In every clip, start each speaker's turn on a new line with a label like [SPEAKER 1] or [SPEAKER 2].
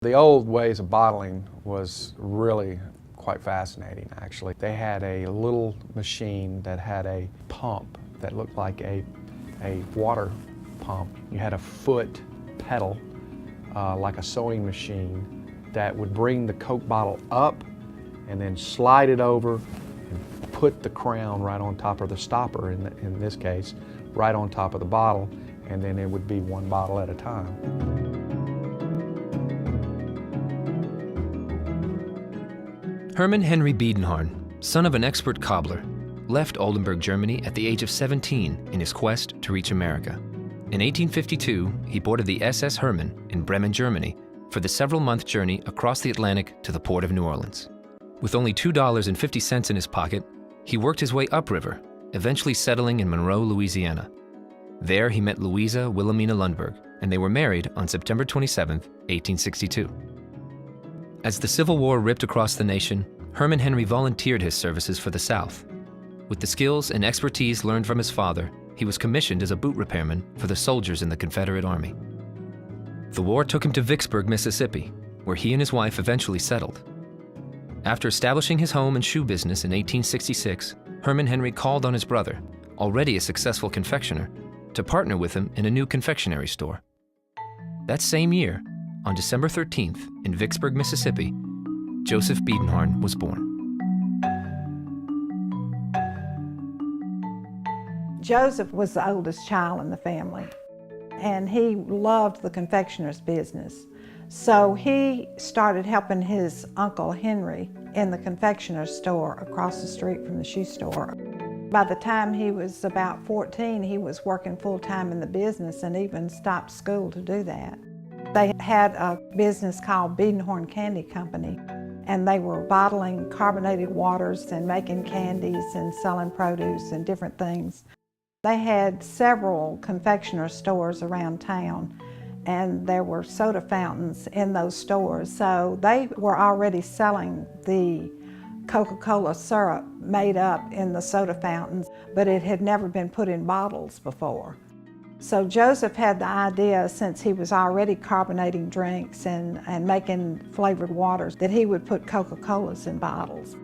[SPEAKER 1] The old ways of bottling was really quite fascinating, actually. They had a little machine that had a pump that looked like a water pump. You had a foot pedal, like a sewing machine, that would bring the Coke bottle up and then slide it over and put the crown right on top of the stopper, in this case, right on top of the bottle, and then it would be one bottle at a time.
[SPEAKER 2] Hermann Henry Biedenharn, son of an expert cobbler, left Oldenburg, Germany at the age of 17 in his quest to reach America. In 1852, he boarded the SS Hermann in Bremen, Germany, for the several-month journey across the Atlantic to the port of New Orleans. With only $2.50 in his pocket, he worked his way upriver, eventually settling in Monroe, Louisiana. There he met Louisa Wilhelmina Lundberg, and they were married on September 27, 1862. As the Civil War ripped across the nation, Hermann Henry volunteered his services for the South. With the skills and expertise learned from his father, he was commissioned as a boot repairman for the soldiers in the Confederate Army. The war took him to Vicksburg, Mississippi, where he and his wife eventually settled. After establishing his home and shoe business in 1866, Hermann Henry called on his brother, already a successful confectioner, to partner with him in a new confectionery store. That same year, on December 13th, in Vicksburg, Mississippi, Joseph Biedenharn was born.
[SPEAKER 3] Joseph was the oldest child in the family, and he loved the confectioner's business. So he started helping his Uncle Henry in the confectioner's store across the street from the shoe store. By the time he was about 14, he was working full-time in the business and even stopped school to do that. They had a business called Biedenharn Candy Company, and they were bottling carbonated waters and making candies and selling produce and different things. They had several confectioner stores around town, and there were soda fountains in those stores. So they were already selling the Coca-Cola syrup made up in the soda fountains, but it had never been put in bottles before. So Joseph had the idea, since he was already carbonating drinks and making flavored waters, that he would put Coca-Colas in bottles.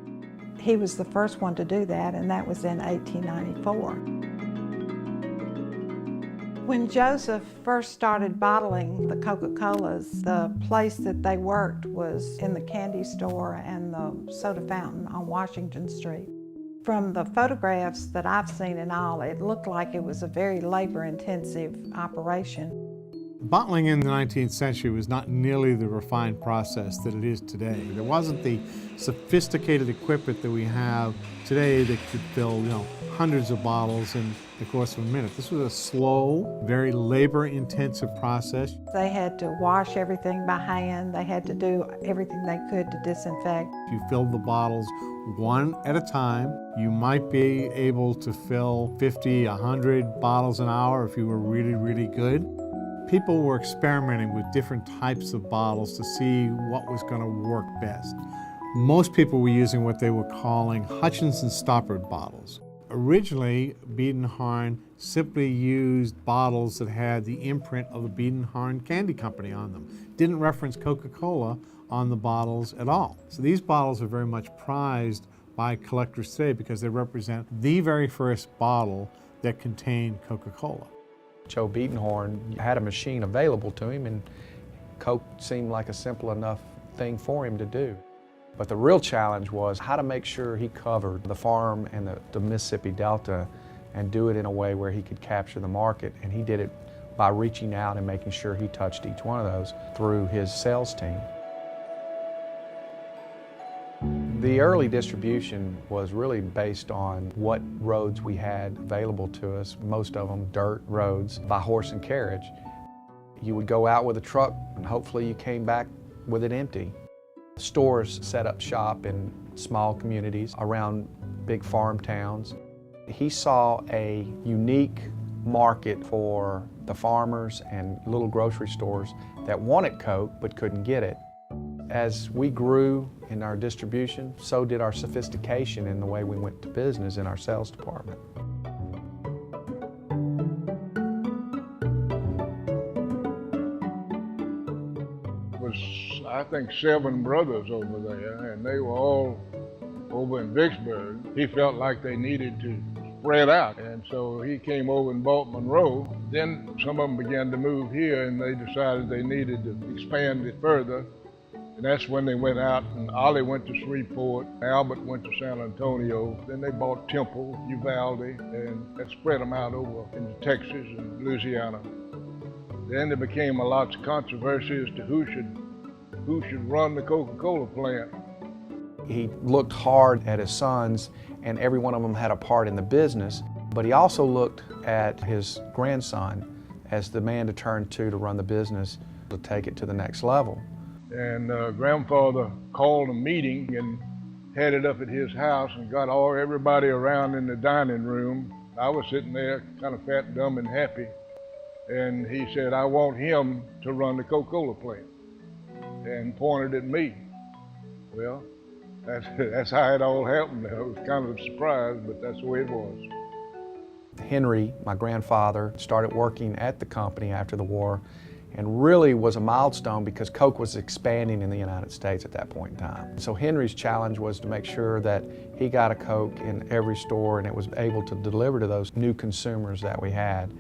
[SPEAKER 3] He was the first one to do that, and that was in 1894. When Joseph first started bottling the Coca-Colas, the place that they worked was in the candy store and the soda fountain on Washington Street. From the photographs that I've seen and all, it looked like it was a very labor-intensive operation.
[SPEAKER 4] Bottling in the 19th century was not nearly the refined process that it is today. There wasn't the sophisticated equipment that we have today that could fill, hundreds of bottles in the course of a minute. This was a slow, very labor-intensive process.
[SPEAKER 3] They had to wash everything by hand. They had to do everything they could to disinfect.
[SPEAKER 4] If you filled the bottles one at a time, you might be able to fill 50, 100 bottles an hour if you were really, really good. People were experimenting with different types of bottles to see what was going to work best. Most people were using what they were calling Hutchinson stoppered bottles. Originally, Biedenharn simply used bottles that had the imprint of the Biedenharn Candy Company on them. Didn't reference Coca-Cola on the bottles at all. So these bottles are very much prized by collectors today because they represent the very first bottle that contained Coca-Cola.
[SPEAKER 1] Joe Biedenharn had a machine available to him, and Coke seemed like a simple enough thing for him to do. But the real challenge was how to make sure he covered the farm and the Mississippi Delta and do it in a way where he could capture the market. And he did it by reaching out and making sure he touched each one of those through his sales team. The early distribution was really based on what roads we had available to us, most of them dirt roads, by horse and carriage. You would go out with a truck and hopefully you came back with it empty. Stores set up shop in small communities around big farm towns. He saw a unique market for the farmers and little grocery stores that wanted Coke but couldn't get it. As we grew in our distribution, so did our sophistication in the way we went to business in our sales department.
[SPEAKER 5] I think 7 brothers over there, and they were all over in Vicksburg. He felt like they needed to spread out, and so he came over and bought Monroe. Then some of them began to move here, and they decided they needed to expand it further. And that's when they went out, and Ollie went to Shreveport, Albert went to San Antonio, then they bought Temple, Uvalde, and that spread them out over into Texas and Louisiana. Then there became a lot of controversy as to who should run the Coca-Cola plant.
[SPEAKER 1] He looked hard at his sons, and every one of them had a part in the business, but he also looked at his grandson as the man to turn to run the business, to take it to the next level.
[SPEAKER 5] And grandfather called a meeting and had it up at his house and got everybody around in the dining room. I was sitting there kind of fat, dumb, and happy. And he said, I want him to run the Coca-Cola plant, and pointed at me. Well, that's how it all happened. I was kind of surprised, but that's the way it was.
[SPEAKER 1] Henry, my grandfather, started working at the company after the war, and really was a milestone because Coke was expanding in the United States at that point in time. So Henry's challenge was to make sure that he got a Coke in every store and it was able to deliver to those new consumers that we had.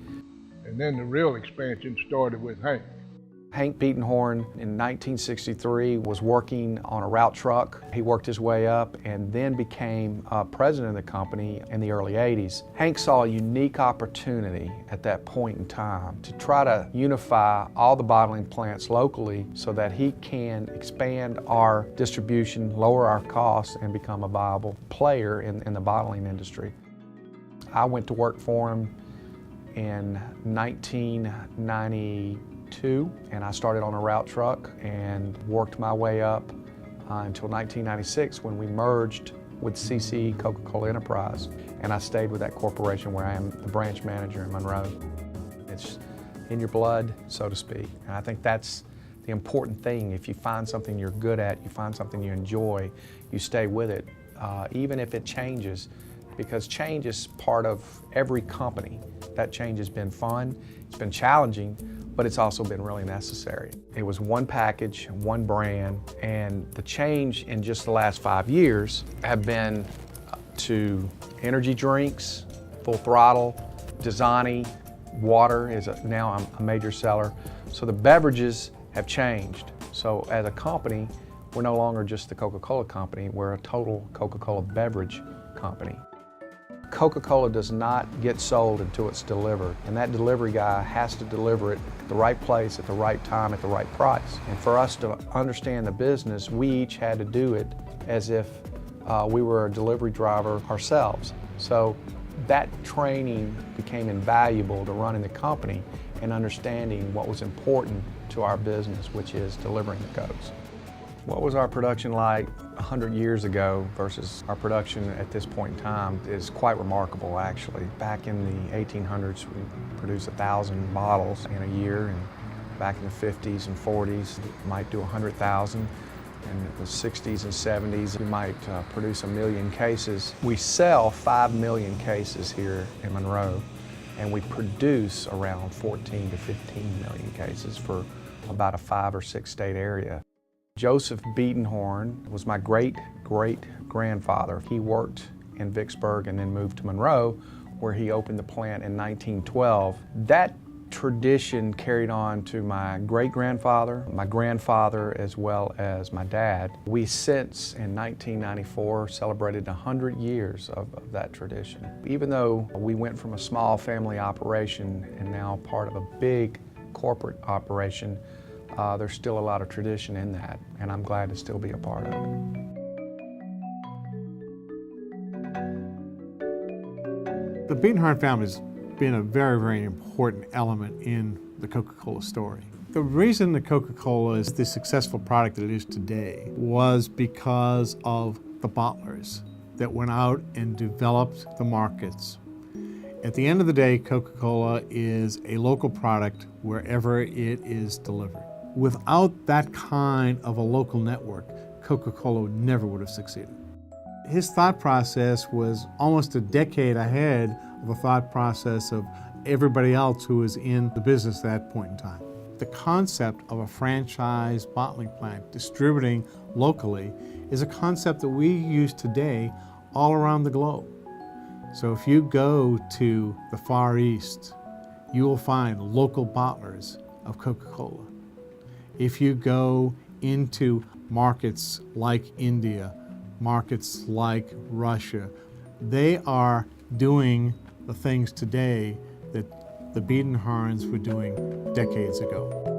[SPEAKER 5] And then the real expansion started with Hank.
[SPEAKER 1] Hank Biedenharn in 1963 was working on a route truck. He worked his way up and then became president of the company in the early 80s. Hank saw a unique opportunity at that point in time to try to unify all the bottling plants locally so that he can expand our distribution, lower our costs, and become a viable player in the bottling industry. I went to work for him in 1992, and I started on a route truck and worked my way up until 1996 when we merged with CC Coca-Cola Enterprise, and I stayed with that corporation where I am the branch manager in Monroe. It's in your blood, so to speak, and I think that's the important thing. If you find something you're good at, you find something you enjoy, you stay with it, even if it changes, because change is part of every company. That change has been fun, it's been challenging, but it's also been really necessary. It was one package, one brand, and the change in just the last 5 years have been to energy drinks, full throttle, Dasani, water is now a major seller. So the beverages have changed. So as a company, we're no longer just the Coca-Cola company, we're a total Coca-Cola beverage company. Coca-Cola does not get sold until it's delivered, and that delivery guy has to deliver it at the right place, at the right time, at the right price. And for us to understand the business, we each had to do it as if we were a delivery driver ourselves. So that training became invaluable to running the company and understanding what was important to our business, which is delivering the Cokes. What was our production like 100 years ago versus our production at this point in time is quite remarkable, actually. Back in the 1800s, we produced 1,000 bottles in a year, and back in the 50s and 40s, we might do 100,000. In the 60s and 70s, we might produce 1 million cases. We sell 5 million cases here in Monroe, and we produce around 14 to 15 million cases for about a 5 or 6 state area. Joseph Biedenharn was my great-great-grandfather. He worked in Vicksburg and then moved to Monroe, where he opened the plant in 1912. That tradition carried on to my great-grandfather, my grandfather, as well as my dad. We since, in 1994, celebrated 100 years of that tradition. Even though we went from a small family operation and now part of a big corporate operation, there's still a lot of tradition in that, and I'm glad to still be a part of it.
[SPEAKER 4] The Biedenharn family has been a very, very important element in the Coca-Cola story. The reason the Coca-Cola is the successful product that it is today was because of the bottlers that went out and developed the markets. At the end of the day, Coca-Cola is a local product wherever it is delivered. Without that kind of a local network, Coca-Cola never would have succeeded. His thought process was almost a decade ahead of the thought process of everybody else who was in the business at that point in time. The concept of a franchise bottling plant distributing locally is a concept that we use today all around the globe. So if you go to the Far East, you will find local bottlers of Coca-Cola. If you go into markets like India, markets like Russia, they are doing the things today that the Biedenharns were doing decades ago.